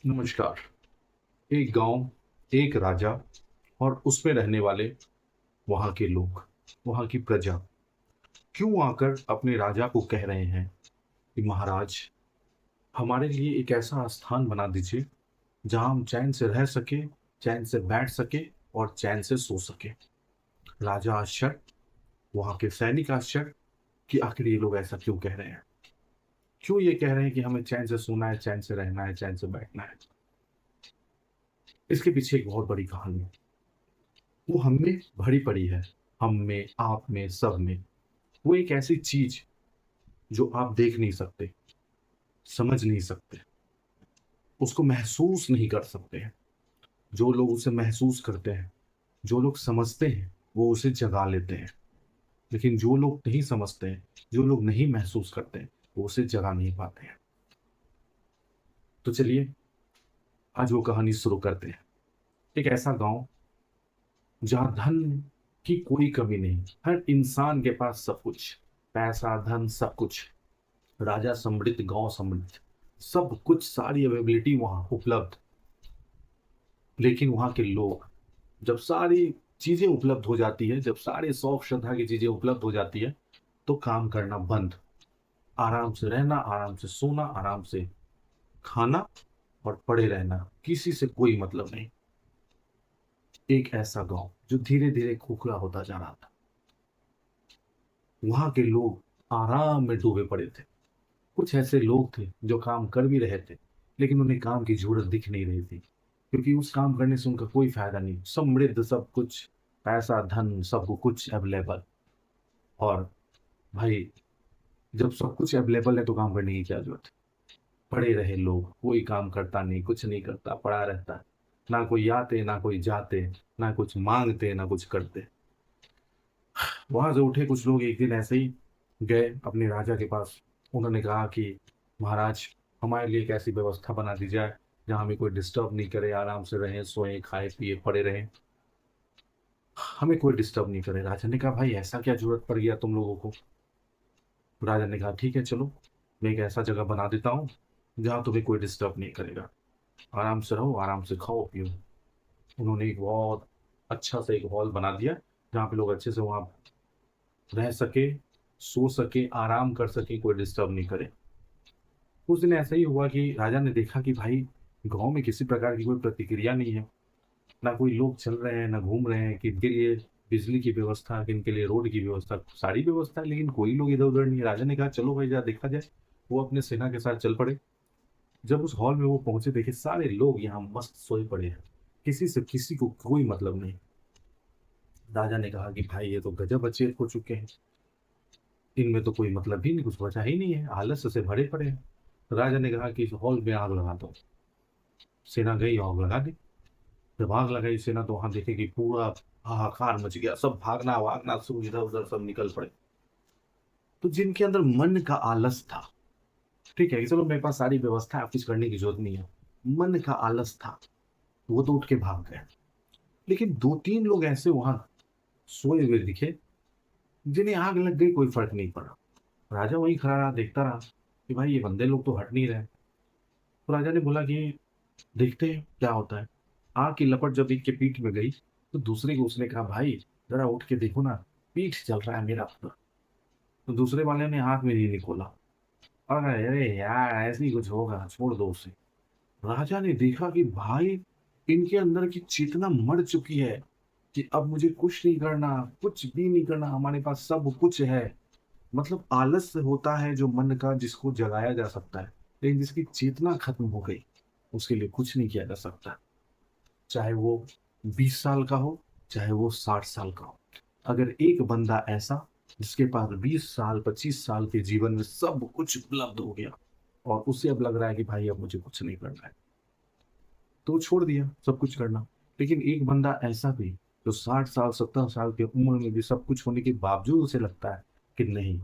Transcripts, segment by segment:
नमस्कार। एक गांव, एक राजा और उसमें रहने वाले वहां के लोग, वहां की प्रजा क्यों आकर अपने राजा को कह रहे हैं कि महाराज, हमारे लिए एक ऐसा स्थान बना दीजिए जहां हम चैन से रह सके, चैन से बैठ सके और चैन से सो सके। राजा आश्चर्य, वहां के सैनिक आश्चर्य कि आखिर ये लोग ऐसा क्यों कह रहे हैं। क्यों ये कह रहे हैं कि हमें चैन से सोना है, चैन से रहना है, चैन से बैठना है। इसके पीछे एक बहुत बड़ी कहानी है। वो हम में भरी पड़ी है, हम में, आप में, सब में। वो एक ऐसी चीज जो आप देख नहीं सकते, समझ नहीं सकते, उसको महसूस नहीं कर सकते हैं। जो लोग उसे महसूस करते हैं, जो लोग समझते हैं, वो उसे जगा लेते हैं। लेकिन जो लोग नहीं समझते हैं, जो लोग नहीं महसूस करते हैं, वो उसे जगा नहीं पाते हैं। तो चलिए आज वो कहानी शुरू करते हैं। एक ऐसा गांव जहां धन की कोई कमी नहीं, हर इंसान के पास सब कुछ, पैसा, धन, सब कुछ। राजा समृद्ध, गांव समृद्ध, सब कुछ, सारी अवेलेबिलिटी वहां उपलब्ध। लेकिन वहां के लोग, जब सारी चीजें उपलब्ध हो जाती है, जब सारे शौक श्रद्धा की चीजें उपलब्ध हो जाती है, तो काम करना बंद। आराम से रहना, आराम से सोना, आराम से खाना और पड़े रहना, किसी से कोई मतलब नहीं। एक ऐसा गांव जो धीरे धीरे खोखला होता जा रहा था। वहां के लोग आराम में डूबे पड़े थे। कुछ ऐसे लोग थे जो काम कर भी रहे थे, लेकिन उन्हें काम की जरूरत दिख नहीं रही थी, क्योंकि उस काम करने से उनका कोई फायदा नहीं। समृद्ध सब कुछ, पैसा, धन, सब कुछ अवेलेबल। और भाई, जब सब कुछ अवेलेबल है तो काम करने की क्या जरूरत है। पड़े रहे लोग, कोई काम करता नहीं, कुछ नहीं करता, पड़ा रहता है। ना कोई आते, ना कोई जाते, ना कुछ मांगते, ना कुछ करते। वहां से उठे कुछ लोग, एक दिन ऐसे ही गए अपने राजा के पास। उन्होंने कहा कि महाराज, हमारे लिए एक ऐसी व्यवस्था बना दी जाए जहां हमें कोई डिस्टर्ब नहीं करे, आराम से रहें, सोएं, खाए पिए, पड़े रहें, हमें कोई डिस्टर्ब नहीं करे। राजा ने कहा, भाई ऐसा क्या जरूरत पड़ गया तुम लोगों को। राजा ने कहा, ठीक है चलो, मैं एक ऐसा जगह बना देता हूँ जहां तुम्हें कोई डिस्टर्ब नहीं करेगा। आराम से रहो, आराम से खाओ पियो। उन्होंने एक बहुत अच्छा सा एक हॉल बना दिया जहाँ पे लोग अच्छे से वहां रह सके, सो सके, आराम कर सके, कोई डिस्टर्ब नहीं करे। उस दिन ऐसा ही हुआ कि राजा ने देखा कि भाई, गांव में किसी प्रकार की कोई प्रतिक्रिया नहीं है। ना कोई लोग चल रहे हैं, ना घूम रहे हैं। किनके लिए बिजली की व्यवस्था, किनके लिए रोड की व्यवस्था, सारी व्यवस्था है, लेकिन कोई लोग इधर उधर नहीं है। राजा ने कहा, चलो भाई जा देखा जाए। वो अपने सेना के साथ चल पड़े। जब उस हॉल में वो पहुंचे, देखे सारे लोग यहाँ मस्त सोए पड़े हैं, किसी से किसी को कोई मतलब नहीं। राजा ने कहा कि भाई, ये तो गजब अचेत हो चुके हैं। इनमें तो कोई मतलब ही नहीं, कुछ बचा ही नहीं है, आलस्य से भरे पड़े हैं। राजा ने कहा कि इस हॉल में आग लगा दो। सेना गई, आग लगा दी। जब आग लगाई सेना, तो वहां देखे कि पूरा हाहाकार मच गया। सब भागना भागना शुरू, इधर उधर सब निकल पड़े। तो जिनके अंदर मन का आलस था, ठीक है कि चलो मेरे पास सारी व्यवस्था है, कुछ करने की जरूरत नहीं है, मन का आलस था, वो तो उठ के भाग गए। लेकिन दो तीन लोग ऐसे वहां सोए हुए दिखे जिन्हें आग लग गई, कोई फर्क नहीं पड़ा। राजा वहीं खड़ा रहा, देखता रहा कि भाई ये बंदे लोग तो हट नहीं रहे। तो राजा ने बोला कि देखते हैं क्या होता है। आग की लपट जब एक के पीठ में गई, तो दूसरे को उसने कहा, भाई जरा उठ के देखो ना, पीठ जल रहा है मेरा पूरा। तो दूसरे वाले ने आंख में नहीं खोला। अरे अरे यार, ऐसे ही कुछ होगा, छोड़ दो उसे। राजा ने देखा कि भाई, इनके अंदर की चेतना मर चुकी है कि अब मुझे कुछ नहीं करना, कुछ भी नहीं करना, हमारे पास सब कुछ है। मतलब आलस्य होता है जो मन का, जिसको जगाया जा सकता है, लेकिन जिसकी चेतना खत्म हो गई, उसके लिए कुछ नहीं किया जा सकता। चाहे वो 20 साल का हो, चाहे वो 60 साल का हो। अगर एक बंदा ऐसा, जिसके पास 20 साल, 25 साल के जीवन में सब कुछ उपलब्ध हो गया, और उसे अब लग रहा है कि भाई अब मुझे कुछ नहीं करना है, तो वो छोड़ दिया सब कुछ करना। लेकिन एक बंदा ऐसा भी, जो 60 साल, 70 साल की उम्र में भी सब कुछ होने के बावजूद उसे लगता है कि नहीं,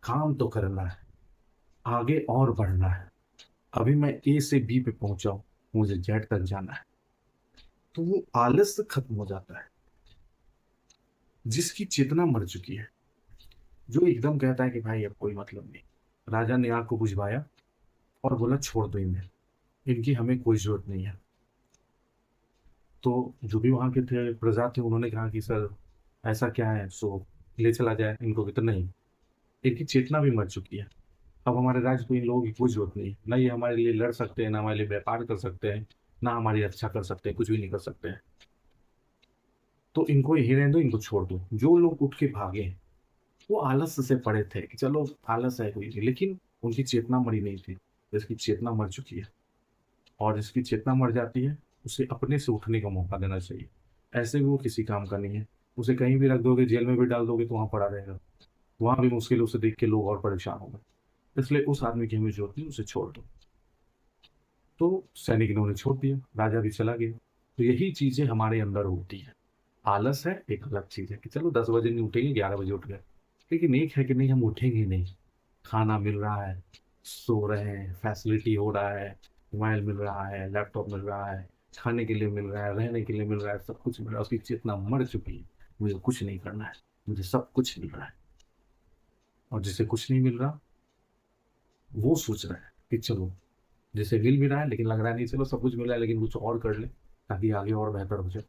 काम तो करना है, आगे और बढ़ना है। अभी मैं ए से बी पे पहुंचा हूं, मुझे जेड तक जाना है। तो वो आलस्य खत्म हो जाता है। जिसकी चेतना मर चुकी है, जो एकदम कहता है कि भाई अब कोई मतलब नहीं। राजा ने आग को बुझवाया और बोला, छोड़ दो इन्हें। इनकी हमें कोई ज़रूरत नहीं है। तो जो भी वहाँ के थे प्रजा थे, उन्होंने कहा कि सर ऐसा क्या है, सो ले चला जाए इनको, कितना नहीं, इनकी चेतना भी मर चुकी है। अब हमारे राज्य को इन लोगों की कोई ज़रूरत नहीं, ना ये हमारे लिए लड़ सकते हैं, ना हमारे लिए व्यापार कर सकते हैं, ना हमारी रक्षा कर सकते हैं, कुछ भी नहीं कर सकते हैं। तो इनको यहीं रहने दो, इनको छोड़ दो। जो लोग उठ के भागे वो आलस से पड़े थे कि चलो आलस है कोई नहीं, लेकिन उनकी चेतना मरी नहीं थी। इसकी चेतना मर चुकी है, और जिसकी चेतना मर जाती है उसे अपने से उठने का मौका देना चाहिए। ऐसे भी वो किसी काम का नहीं है। उसे कहीं भी रख दोगे, जेल में भी डाल दोगे तो वहां पड़ा रहेगा। वहां भी मुश्किल, उसे देख के लोग और परेशान होंगे। इसलिए उस आदमी की हमें जरूरत नहीं, उसे छोड़ दो। तो सैनिक ने उन्हें छोड़ दिया, राजा भी चला गया। तो यही चीजें हमारे अंदर होती है। आलस है एक अलग चीज है कि चलो 10 बजे नहीं उठेंगे, 11 बजे उठ गए। लेकिन एक है कि नहीं, हम उठेंगे नहीं। खाना मिल रहा है, सो रहे हैं, फैसिलिटी हो रहा है, मोबाइल मिल रहा है, लैपटॉप मिल रहा है, खाने के लिए मिल रहा है, रहने के लिए मिल रहा है, सब कुछ मिल रहा है। उसकी चेतना मर चुकी है। मुझे कुछ नहीं करना है, मुझे सब कुछ मिल रहा है। और जिसे कुछ नहीं मिल रहा, वो सोच रहा है कि चलो, जिसे मिल भी रहा है लेकिन लग रहा है नहीं, चलो सब कुछ मिल रहा है लेकिन कुछ और कर ले ताकि आगे और बेहतर हो जाए।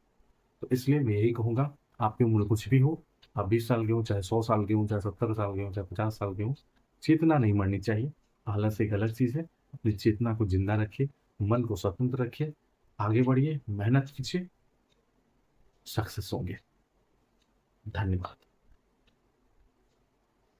तो इसलिए मैं यही कहूंगा, आपकी उम्र कुछ भी हो, आप 20 साल के हो, चाहे 100 साल के हो, चाहे 70 साल के हो, चाहे 50 साल के हो, चेतना नहीं मरनी चाहिए। आलस एक अलग चीज है। अपनी चेतना को जिंदा रखिए, मन को स्वतंत्र रखिए, आगे बढ़िए, मेहनत कीजिए, सक्सेस होंगे। धन्यवाद।